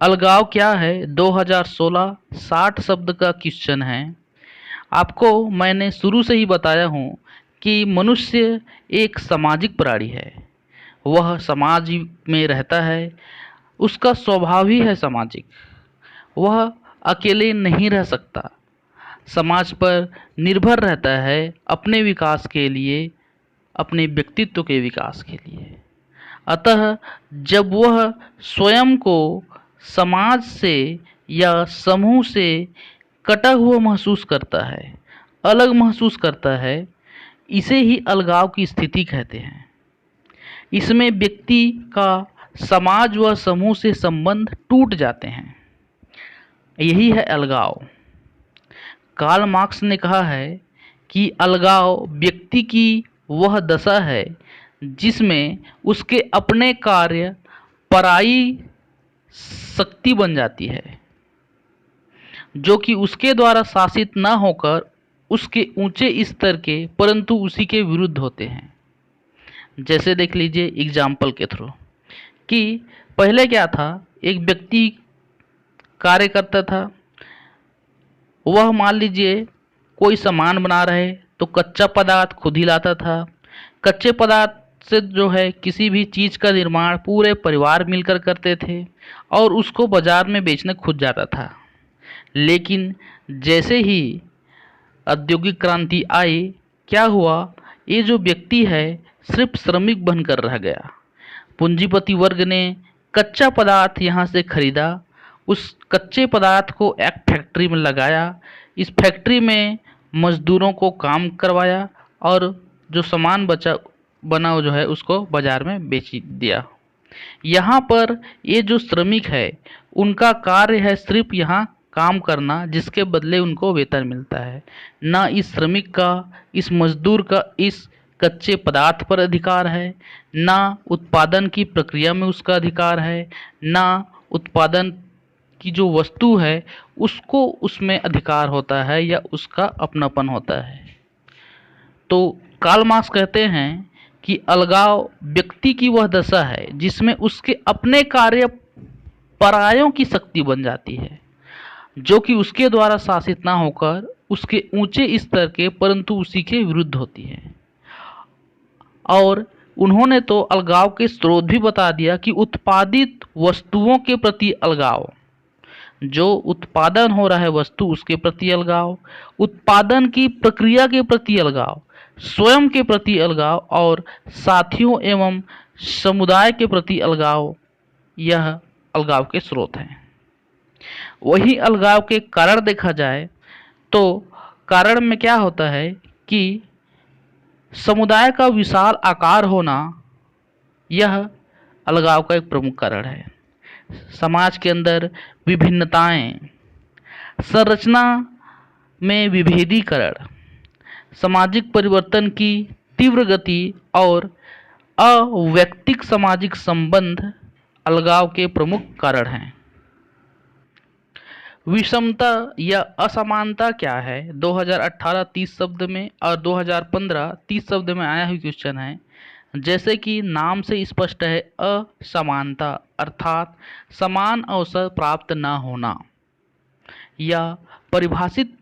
अलगाव क्या है 2016 60 शब्द का क्वेश्चन है। आपको मैंने शुरू से ही बताया हूँ कि मनुष्य एक सामाजिक प्राणी है। वह समाज में रहता है, उसका स्वभाव ही है सामाजिक। वह अकेले नहीं रह सकता, समाज पर निर्भर रहता है अपने विकास के लिए, अपने व्यक्तित्व के विकास के लिए। अतः जब वह स्वयं को समाज से या समूह से कटा हुआ महसूस करता है, अलग महसूस करता है, इसे ही अलगाव की स्थिति कहते हैं। इसमें व्यक्ति का समाज व समूह से संबंध टूट जाते हैं। यही है अलगाव। कार्ल मार्क्स ने कहा है कि अलगाव व्यक्ति की वह दशा है जिसमें उसके अपने कार्य पराई शक्ति बन जाती है, जो कि उसके द्वारा शासित न होकर उसके ऊंचे स्तर के परंतु उसी के विरुद्ध होते हैं। जैसे देख लीजिए एग्जाम्पल के थ्रू कि पहले क्या था, एक व्यक्ति कार्य करता था। वह मान लीजिए कोई सामान बना रहे तो कच्चा पदार्थ खुद ही लाता था। कच्चे पदार्थ से जो है किसी भी चीज़ का निर्माण पूरे परिवार मिलकर करते थे और उसको बाजार में बेचने खुद जाता था। लेकिन जैसे ही औद्योगिक क्रांति आई, क्या हुआ, ये जो व्यक्ति है सिर्फ श्रमिक बनकर रह गया। पूंजीपति वर्ग ने कच्चा पदार्थ यहाँ से खरीदा, उस कच्चे पदार्थ को एक फैक्ट्री में लगाया, इस फैक्ट्री में मजदूरों को काम करवाया और जो सामान बचा बना जो है उसको बाजार में बेच दिया। यहाँ पर ये जो श्रमिक है उनका कार्य है सिर्फ यहाँ काम करना, जिसके बदले उनको वेतन मिलता है। ना इस श्रमिक का, इस मजदूर का इस कच्चे पदार्थ पर अधिकार है, ना उत्पादन की प्रक्रिया में उसका अधिकार है, ना उत्पादन की जो वस्तु है उसको उसमें अधिकार होता है या उसका अपनापन होता है। तो कार्ल मार्क्स कहते हैं कि अलगाव व्यक्ति की वह दशा है जिसमें उसके अपने कार्य परायों की शक्ति बन जाती है, जो कि उसके द्वारा शासित ना होकर उसके ऊंचे स्तर के परंतु उसी के विरुद्ध होती है। और उन्होंने तो अलगाव के स्रोत भी बता दिया कि उत्पादित वस्तुओं के प्रति अलगाव, जो उत्पादन हो रहा है वस्तु उसके प्रति अलगाव, उत्पादन की प्रक्रिया के प्रति अलगाव, स्वयं के प्रति अलगाव और साथियों एवं समुदाय के प्रति अलगाव, यह अलगाव के स्रोत हैं। वही अलगाव के कारण देखा जाए तो कारण में क्या होता है कि समुदाय का विशाल आकार होना, यह अलगाव का एक प्रमुख कारण है। समाज के अंदर विभिन्नताएं, संरचना में विभेदीकरण, सामाजिक परिवर्तन की तीव्र गति और अवैयक्तिक सामाजिक संबंध अलगाव के प्रमुख कारण हैं। विषमता या असमानता क्या है 2018 30 शब्द में और 2015 30 शब्द में आया हुआ क्वेश्चन है। जैसे कि नाम से स्पष्ट है, असमानता अर्थात समान अवसर प्राप्त न होना, या परिभाषित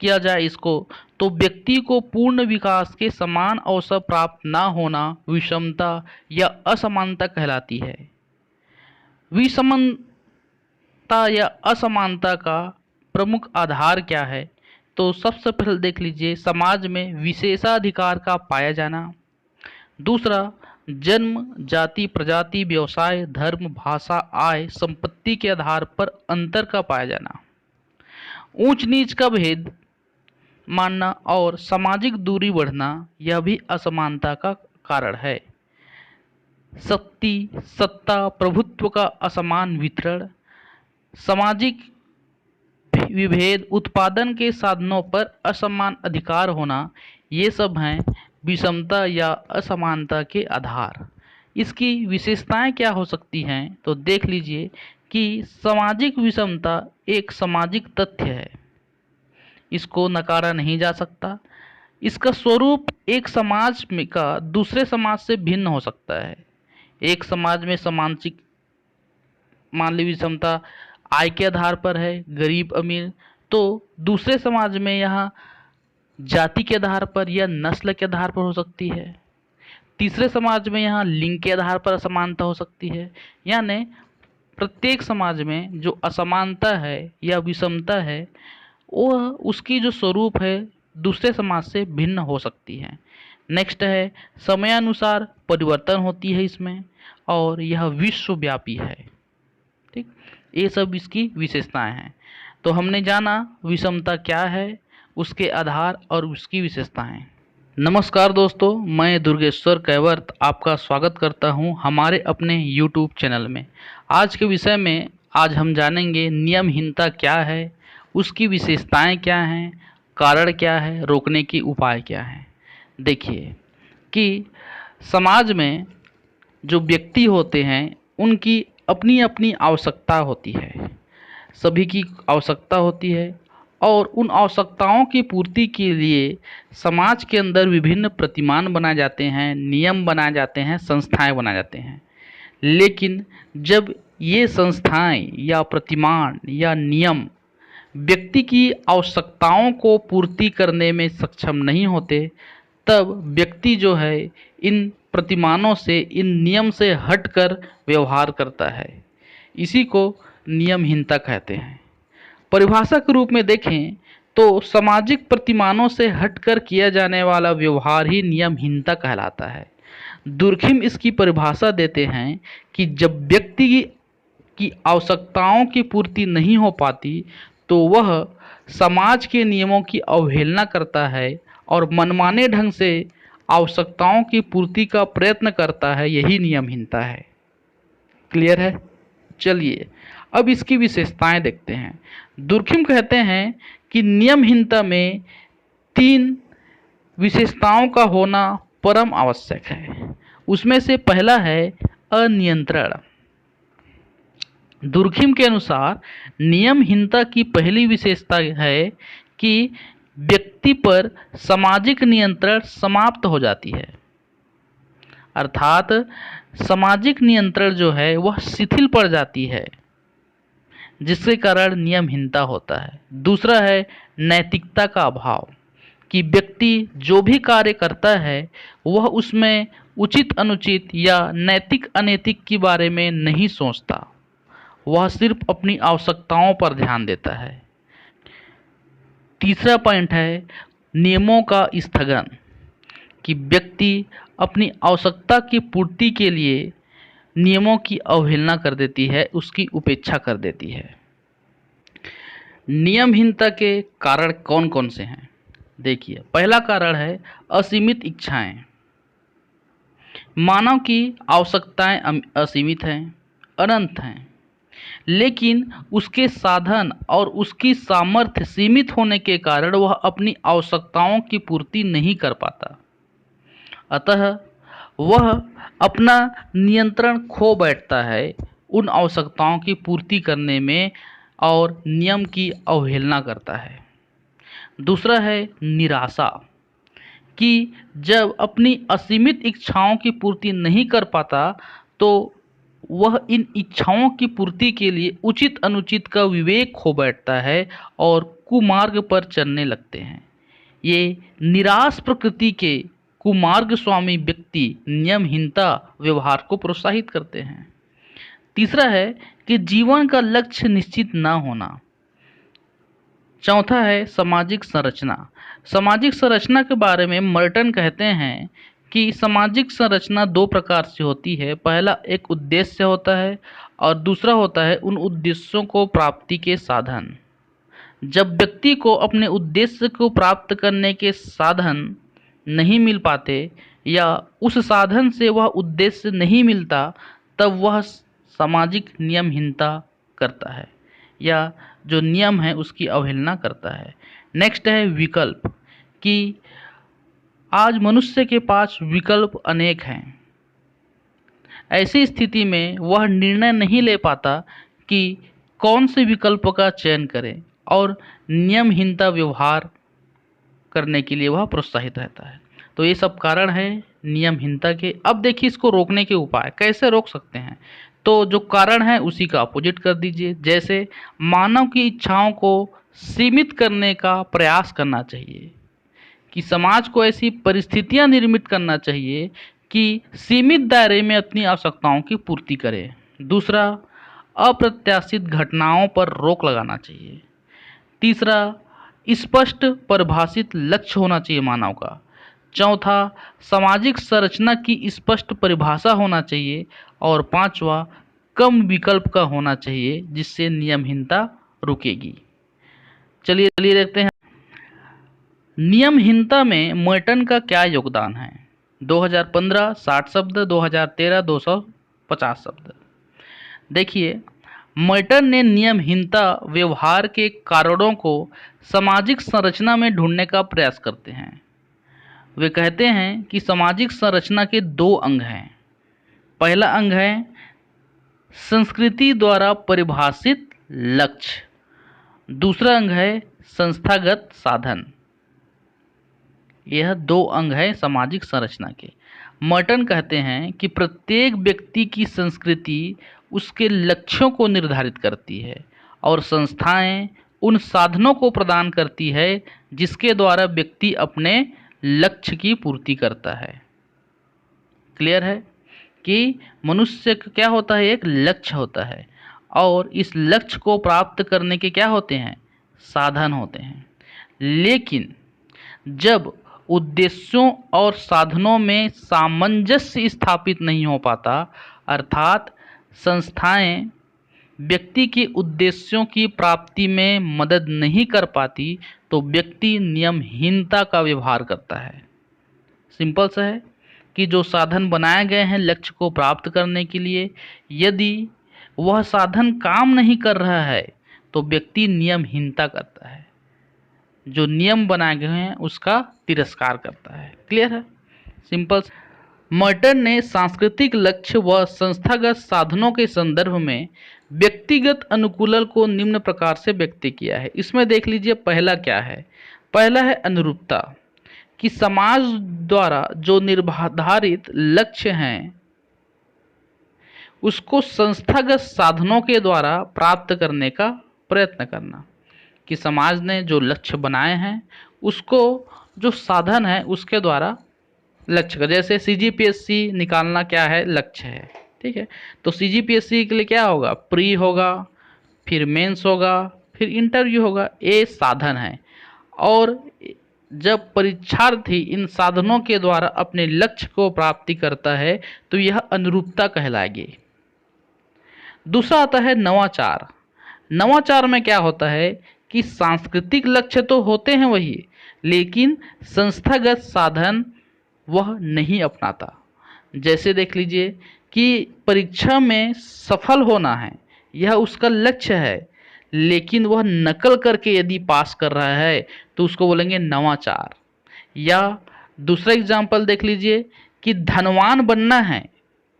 किया जाए इसको तो व्यक्ति को पूर्ण विकास के समान अवसर प्राप्त न होना विषमता या असमानता कहलाती है। विषमता या असमानता का प्रमुख आधार क्या है, तो सबसे पहले देख लीजिए समाज में विशेषाधिकार का पाया जाना। दूसरा, जन्म, जाति, प्रजाति, व्यवसाय, धर्म, भाषा, आय, संपत्ति के आधार पर अंतर का पाया जाना। ऊंच नीच का भेद मानना और सामाजिक दूरी बढ़ना, यह भी असमानता का कारण है। शक्ति, सत्ता, प्रभुत्व का असमान वितरण, सामाजिक विभेद, उत्पादन के साधनों पर असमान अधिकार होना, ये सब हैं विषमता या असमानता के आधार। इसकी विशेषताएं क्या हो सकती हैं, तो देख लीजिए कि सामाजिक विषमता एक सामाजिक तथ्य है, इसको नकारा नहीं जा सकता। इसका स्वरूप एक समाज में का दूसरे समाज से भिन्न हो सकता है। एक समाज में सामाजिक मान ली विषमता आय के आधार पर है, गरीब अमीर, तो दूसरे समाज में यहाँ जाति के आधार पर या नस्ल के आधार पर हो सकती है। तीसरे समाज में यहाँ लिंग के आधार पर असमानता हो सकती है। यानी प्रत्येक समाज में जो असमानता है या विषमता है वह उसकी जो स्वरूप है दूसरे समाज से भिन्न हो सकती है। नेक्स्ट है समयानुसार परिवर्तन होती है इसमें, और यह विश्वव्यापी है। ठीक, ये सब इसकी विशेषताएं हैं। तो हमने जाना विषमता क्या है, उसके आधार और उसकी विशेषताएं। नमस्कार दोस्तों, मैं दुर्गेश्वर कैवर्त आपका स्वागत करता हूं हमारे अपने YouTube चैनल में। आज के विषय में आज हम जानेंगे नियमहीनता क्या है, उसकी विशेषताएं क्या हैं, कारण क्या है, रोकने के उपाय क्या हैं। देखिए कि समाज में जो व्यक्ति होते हैं उनकी अपनी अपनी आवश्यकता होती है, सभी की आवश्यकता होती है, और उन आवश्यकताओं की पूर्ति के लिए समाज के अंदर विभिन्न प्रतिमान बनाए जाते हैं, नियम बनाए जाते हैं, संस्थाएं बनाए जाते हैं। लेकिन जब ये संस्थाएं या प्रतिमान या नियम व्यक्ति की आवश्यकताओं को पूर्ति करने में सक्षम नहीं होते, तब व्यक्ति जो है इन प्रतिमानों से, इन नियम से हटकर व्यवहार करता है। इसी को नियमहीनता कहते हैं। परिभाषा के रूप में देखें तो सामाजिक प्रतिमानों से हटकर किया जाने वाला व्यवहार ही नियमहीनता कहलाता है। दुर्खिम इसकी परिभाषा देते हैं कि जब व्यक्ति की आवश्यकताओं की पूर्ति नहीं हो पाती तो वह समाज के नियमों की अवहेलना करता है और मनमाने ढंग से आवश्यकताओं की पूर्ति का प्रयत्न करता है। यही नियमहीनता है। क्लियर है? चलिए अब इसकी विशेषताएं देखते हैं। दुर्खिम कहते हैं कि नियमहीनता में 3 विशेषताओं का होना परम आवश्यक है। उसमें से पहला है अनियंत्रण। दुर्खिम के अनुसार नियमहीनता की पहली विशेषता है कि व्यक्ति पर सामाजिक नियंत्रण समाप्त हो जाती है, अर्थात सामाजिक नियंत्रण जो है वह शिथिल पड़ जाती है, जिसके कारण नियमहीनता होता है। दूसरा है नैतिकता का अभाव, कि व्यक्ति जो भी कार्य करता है वह उसमें उचित अनुचित या नैतिक अनैतिक के बारे में नहीं सोचता, वह सिर्फ अपनी आवश्यकताओं पर ध्यान देता है। तीसरा पॉइंट है नियमों का स्थगन, कि व्यक्ति अपनी आवश्यकता की पूर्ति के लिए नियमों की अवहेलना कर देती है, उसकी उपेक्षा कर देती है। नियमहीनता के कारण कौन कौन से हैं? देखिए, पहला कारण है असीमित इच्छाएं। मानव की आवश्यकताएं असीमित हैं, अनंत हैं, लेकिन उसके साधन और उसकी सामर्थ्य सीमित होने के कारण वह अपनी आवश्यकताओं की पूर्ति नहीं कर पाता। अतः वह अपना नियंत्रण खो बैठता है उन आवश्यकताओं की पूर्ति करने में और नियम की अवहेलना करता है। दूसरा है निराशा, कि जब अपनी असीमित इच्छाओं की पूर्ति नहीं कर पाता तो वह इन इच्छाओं की पूर्ति के लिए उचित अनुचित का विवेक खो बैठता है और कुमार्ग पर चलने लगते हैं। ये निराश प्रकृति के कुमार्ग स्वामी व्यक्ति नियमहीनता व्यवहार को प्रोत्साहित करते हैं। तीसरा है कि जीवन का लक्ष्य निश्चित न होना। चौथा है सामाजिक संरचना। सामाजिक संरचना के बारे में मर्टन कहते हैं कि सामाजिक संरचना 2 प्रकार से होती है। पहला एक उद्देश्य होता है और दूसरा होता है उन उद्देश्यों को प्राप्ति के साधन। जब व्यक्ति को अपने उद्देश्य को प्राप्त करने के साधन नहीं मिल पाते या उस साधन से वह उद्देश्य नहीं मिलता, तब वह सामाजिक नियमहीनता करता है या जो नियम है उसकी अवहेलना करता है। नेक्स्ट है विकल्प, कि आज मनुष्य के पास विकल्प अनेक हैं। ऐसी स्थिति में वह निर्णय नहीं ले पाता कि कौन से विकल्प का चयन करें और नियमहीनता व्यवहार करने के लिए वह प्रोत्साहित रहता है। तो ये सब कारण है नियमहीनता के। अब देखिए इसको रोकने के उपाय कैसे रोक सकते हैं। तो जो कारण है उसी का अपोजिट कर दीजिए। जैसे मानव की इच्छाओं को सीमित करने का प्रयास करना चाहिए, कि समाज को ऐसी परिस्थितियां निर्मित करना चाहिए कि सीमित दायरे में अपनी आवश्यकताओं की पूर्ति करे। दूसरा, अप्रत्याशित घटनाओं पर रोक लगाना चाहिए। तीसरा, स्पष्ट परिभाषित लक्ष्य होना चाहिए मानव का। चौथा, सामाजिक संरचना की स्पष्ट परिभाषा होना चाहिए। और पांचवा, कम विकल्प का होना चाहिए जिससे नियमहीनता रुकेगी। चलिए देखते हैं नियमहीनता में मर्टन का क्या योगदान है। 2015 60 शब्द, 2013 250 शब्द। देखिए, मर्टन ने नियमहीनता व्यवहार के कारणों को सामाजिक संरचना में ढूंढने का प्रयास करते हैं। वे कहते हैं कि सामाजिक संरचना के दो अंग हैं। पहला अंग है संस्कृति द्वारा परिभाषित लक्ष्य, दूसरा अंग है संस्थागत साधन। यह दो अंग है सामाजिक संरचना के। मर्टन कहते हैं कि प्रत्येक व्यक्ति की संस्कृति उसके लक्ष्यों को निर्धारित करती है और संस्थाएं उन साधनों को प्रदान करती है जिसके द्वारा व्यक्ति अपने लक्ष्य की पूर्ति करता है। क्लियर है कि मनुष्य का क्या होता है, एक लक्ष्य होता है और इस लक्ष्य को प्राप्त करने के क्या होते हैं, साधन होते हैं। लेकिन जब उद्देश्यों और साधनों में सामंजस्य स्थापित नहीं हो पाता, अर्थात संस्थाएं व्यक्ति के उद्देश्यों की प्राप्ति में मदद नहीं कर पाती, तो व्यक्ति नियमहीनता का व्यवहार करता है। सिंपल सा है कि जो साधन बनाए गए हैं लक्ष्य को प्राप्त करने के लिए, यदि वह साधन काम नहीं कर रहा है तो व्यक्ति नियमहीनता करता है। जो नियम बनाए गए हैं उसका तिरस्कार करता है। क्लियर है, सिंपल। मर्टन ने सांस्कृतिक लक्ष्य व संस्थागत साधनों के संदर्भ में व्यक्तिगत अनुकूलन को निम्न प्रकार से व्यक्त किया है। इसमें देख लीजिए पहला क्या है। पहला है अनुरूपता, कि समाज द्वारा जो निर्धारित लक्ष्य हैं उसको संस्थागत साधनों के द्वारा प्राप्त करने का प्रयत्न करना। कि समाज ने जो लक्ष्य बनाए हैं उसको जो साधन है उसके द्वारा लक्ष्य का, जैसे सीजीपीएससी निकालना क्या है, लक्ष्य है। ठीक है, तो सीजीपीएससी के लिए क्या होगा, प्री होगा, फिर मेंस होगा, फिर इंटरव्यू होगा, ये साधन है। और जब परीक्षार्थी इन साधनों के द्वारा अपने लक्ष्य को प्राप्ति करता है तो यह अनुरूपता कहलाएगी। दूसरा आता है नवाचार। नवाचार में क्या होता है कि सांस्कृतिक लक्ष्य तो होते हैं वही, लेकिन संस्थागत साधन वह नहीं अपनाता। जैसे देख लीजिए कि परीक्षा में सफल होना है, यह उसका लक्ष्य है, लेकिन वह नकल करके यदि पास कर रहा है तो उसको बोलेंगे नवाचार। या दूसरा एग्जाम्पल देख लीजिए कि धनवान बनना है,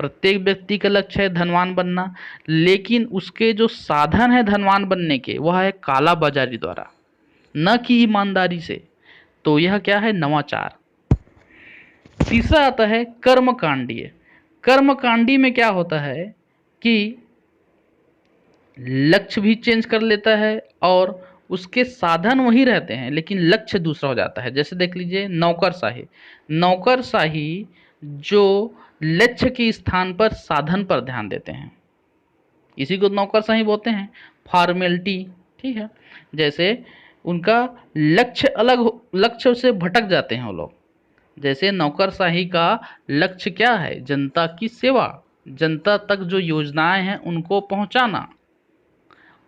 प्रत्येक व्यक्ति का लक्ष्य है धनवान बनना, लेकिन उसके जो साधन है धनवान बनने के वह है काला बाजारी द्वारा, न कि ईमानदारी से। तो यह क्या है, नवाचार। तीसरा आता है कर्मकांडीय। कर्मकांडी में क्या होता है कि लक्ष्य भी चेंज कर लेता है और उसके साधन वही रहते हैं लेकिन लक्ष्य दूसरा हो जाता है। जैसे देख लीजिए नौकरशाही। नौकरशाही जो लक्ष्य के स्थान पर साधन पर ध्यान देते हैं, इसी को नौकरशाही बोलते हैं, फॉर्मेलिटी। ठीक है, जैसे उनका लक्ष्य अलग, लक्ष्य से भटक जाते हैं वो लोग। जैसे नौकरशाही का लक्ष्य क्या है, जनता की सेवा, जनता तक जो योजनाएं हैं उनको पहुंचाना,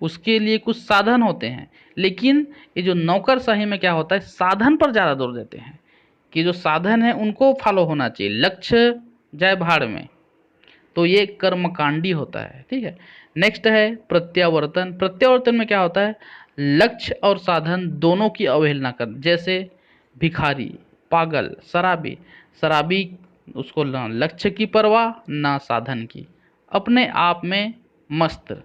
उसके लिए कुछ साधन होते हैं। लेकिन ये जो नौकरशाही में क्या होता है, साधन पर ज़्यादा जोर देते हैं कि जो साधन है उनको फॉलो होना चाहिए, लक्ष्य जाए भाड़ में। तो ये कर्मकांडी होता है। ठीक है, नेक्स्ट है प्रत्यावर्तन। प्रत्यावर्तन में क्या होता है, लक्ष्य और साधन दोनों की अवहेलना कर। जैसे भिखारी, पागल, शराबी। शराबी उसको लक्ष्य की परवाह ना साधन की, अपने आप में मस्त,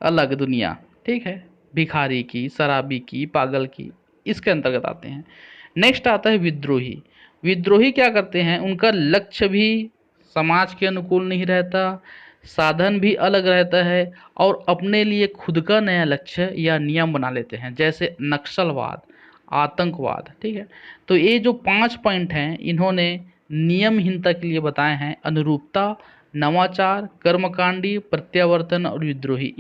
अलग दुनिया। ठीक है, भिखारी की, शराबी की, पागल की, इसके अंतर्गत आते हैं। नेक्स्ट आता है विद्रोही। विद्रोही क्या करते हैं, उनका लक्ष्य भी समाज के अनुकूल नहीं रहता, साधन भी अलग रहता है और अपने लिए खुद का नया लक्ष्य या नियम बना लेते हैं, जैसे नक्सलवाद, आतंकवाद। ठीक है, तो ये जो 5 पॉइंट हैं इन्होंने नियमहीनता के लिए बताए हैं: अनुरूपता, नवाचार, कर्मकांडी, प्रत्यावर्तन और विद्रोही।